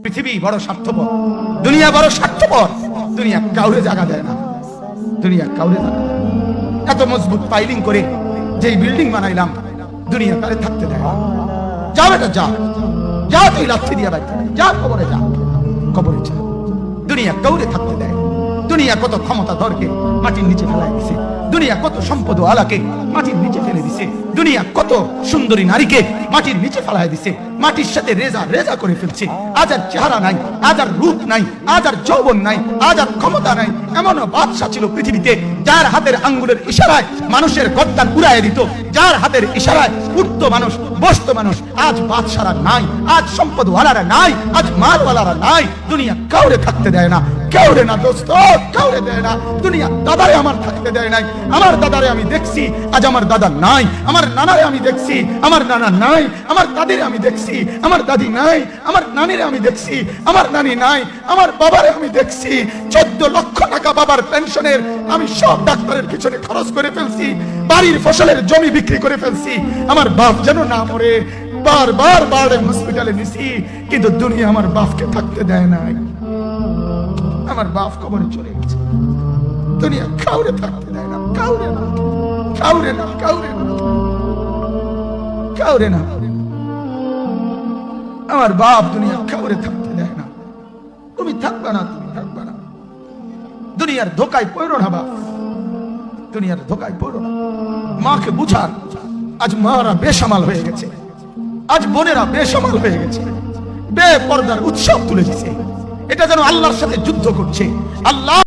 পৃথিবী বড় স্বার্থপর, দুনিয়া বড় স্বার্থপর। দুনিয়া কাউরে জায়গা দেয় না, দুনিয়া কাউরে জায়গা দেয় না। এত মজবুত পাইলিং করে যেই বিল্ডিং বানাইলাম, দুনিয়া কারে থাকতে দেয় না। যা বেটা যা, যা তুই লাথি দিয়া বাইতে যা, কবরে যা, কবরে যা। দুনিয়া কাউরে থাকতে দেয়। দুনিয়া কত ক্ষমতা দরকে মাটির নিচে ফেলাই দিছে, দুনিয়া কত সম্পদ আলাকে মাটির নিচে ফেলে দিছে, দুনিয়া কত সুন্দরী নারীকে মাটির নিচে ফেলাই দিছে, মাটির সাথে রেজা রেজা করে ফেলছে। আজ আর চেহারা নাই, আজ আর রূপ নাই, আজ আর যৌবন নাই, আজ আর ক্ষমতা নাই। এমনও বাদশা ছিল পৃথিবীতে যার হাতের আঙ্গুলের ইশারায় মানুষের গর্দান উড়াইয়া দিত, যার হাতের ইশারায় উঠতো মানুষ, বসতো মানুষ। আজ বাদশারা নাই, আজ সম্পদওয়ালারা নাই, আজ মালওয়ালারা নাই। দুনিয়া কাউরে থাকতে দেয় না, কাউরে না দোস্ত, কাউরে দেয় না। দুনিয়া দাদারে আমার থাকতে দেয় নাই। আমার দাদারে আমি দেখছি, আজ আমার দাদা নাই। আমার নানারে আমি দেখছি, আমার নানা নাই। আমার দাদিরে আমি দেখছি, আমার দাদি নাই। আমার নানিরে আমি দেখছি, আমার নানি নাই। আমার বাবারে আমি দেখছি, 14 লক্ষ টাকা বাবার পেনশনের আমি সব ডাক্তারের পিছনে খরচ করে ফেলছি, বাড়ির ফসলের জমি বিক্রি করে ফেলছি। আমার বাপ যেন না মরে বারবার বারে হসপিটালে নিছি, কিন্তু দুনিয়া আমার বাপকে থাকতে দেয় নাই। আমার বাপ কবরে চলে গেছে। দুনিয়া কাউরে থাকতে দেয় না, কাউরে না, কাউরে না, কাউরে না, কাউরে না। আমার বাপ দুনিয়া কাউরে থাকতে দেয় না। তুমি থাকবা না, তুমি থাকবা না। দুনিয়ার ধোকায় পড়ো না বাপ, দুনিয়ার ধোকায় পড়ো না। মাকে বুঝান, আজ মারা বেসামাল হয়ে গেছে, আজ বোনেরা বেসামাল হয়ে গেছে, বেপরদার উৎসব তুলে দিছে। এটা যেন আল্লাহর সাথে যুদ্ধ করছে। আল্লাহ